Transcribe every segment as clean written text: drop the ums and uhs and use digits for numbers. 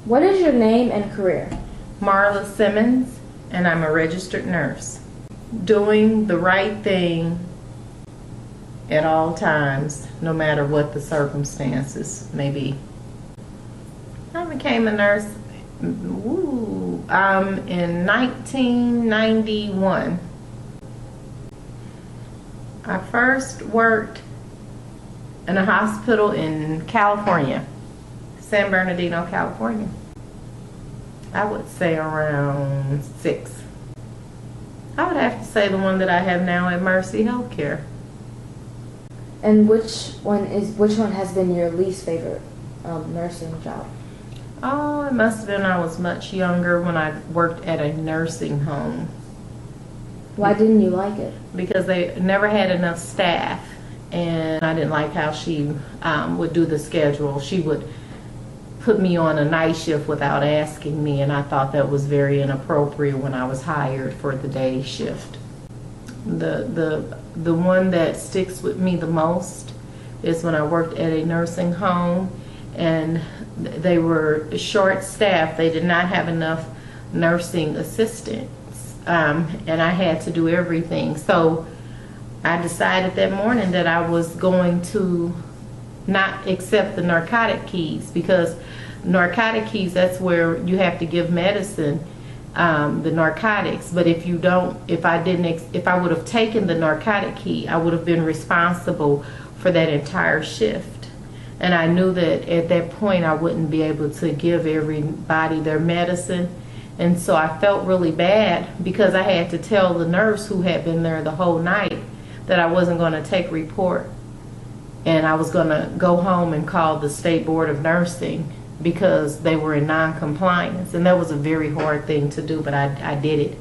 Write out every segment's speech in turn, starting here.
What is your name and career? Marla Simmons, and I'm a registered nurse. Doing the right thing at all times, no matter what the circumstances may be. I became a nurse in 1991. I first worked in a hospital in California, San Bernardino, California. I would say around 6. I would have to say the one that I have now at Mercy Healthcare. And which one has been your least favorite nursing job? Oh, it must have been when I was much younger, when I worked at a nursing home. Why didn't you like it? Because they never had enough staff, and I didn't like how she would do the schedule. She would put me on a night shift without asking me, and I thought that was very inappropriate when I was hired for the day shift. The one that sticks with me the most is when I worked at a nursing home, and they were short-staffed. They did not have enough nursing assistants, and I had to do everything. So I decided that morning that I was going to not accept the narcotic keys, because narcotic keys, that's where you have to give medicine, the narcotics. But if you don't, if I would have taken the narcotic key, I would have been responsible for that entire shift. And I knew that at that point I wouldn't be able to give everybody their medicine. And so I felt really bad, because I had to tell the nurse who had been there the whole night that I wasn't going to take report. And I was going to go home and call the State Board of Nursing, because they were in non-compliance. And that was a very hard thing to do, but I did it,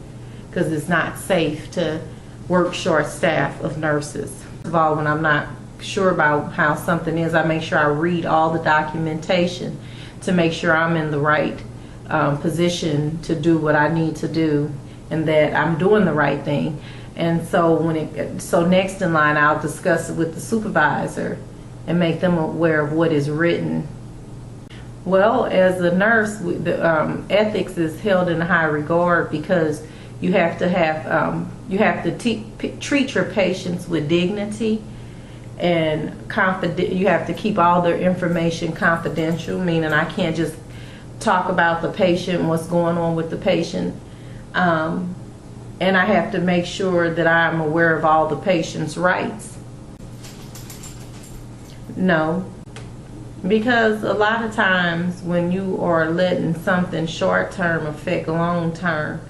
because it's not safe to work short staff of nurses. First of all, when I'm not sure about how something is, I make sure I read all the documentation to make sure I'm in the right position to do what I need to do, and that I'm doing the right thing. And so next in line, I'll discuss it with the supervisor and make them aware of what is written. Well, as a nurse, ethics is held in high regard, because you have to treat your patients with dignity, and you have to keep all their information confidential, meaning I can't just talk about the patient, what's going on with the patient. And I have to make sure that I'm aware of all the patient's rights. No, because a lot of times when you are letting something short-term affect long-term,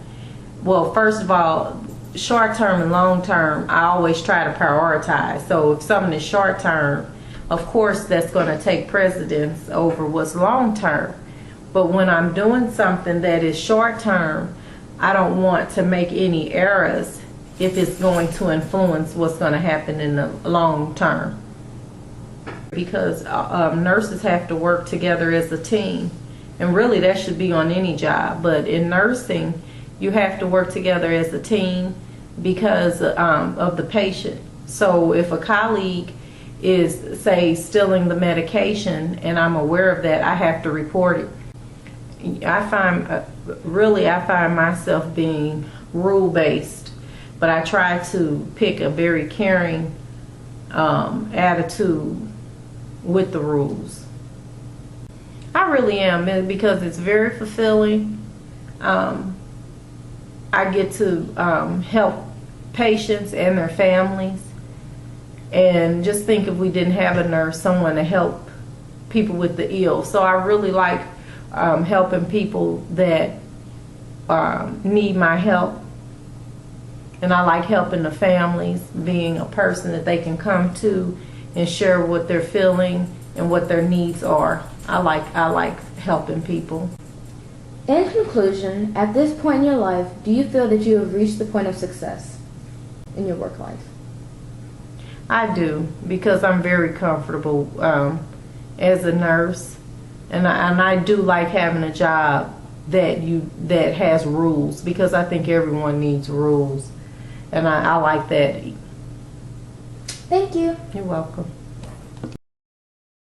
well, first of all, short-term and long-term, I always try to prioritize. So if something is short-term, of course that's going to take precedence over what's long-term. But when I'm doing something that is short-term, I don't want to make any errors if it's going to influence what's going to happen in the long term. Because nurses have to work together as a team. And really that should be on any job. But in nursing, you have to work together as a team because of the patient. So if a colleague is, say, stealing the medication and I'm aware of that, I have to report it. I find myself being rule-based, but I try to pick a very caring attitude with the rules. I really am, because it's very fulfilling. I get to help patients and their families, and just think if we didn't have a nurse, someone to help people with the ill. So I really like helping people that need my help, and I like helping the families, being a person that they can come to and share what they're feeling and what their needs are. I like helping people. In conclusion, at this point in your life, do you feel that you have reached the point of success in your work life? I do, because I'm very comfortable as a nurse. And I do like having a job that has rules, because I think everyone needs rules, and I like that. Thank you. You're welcome.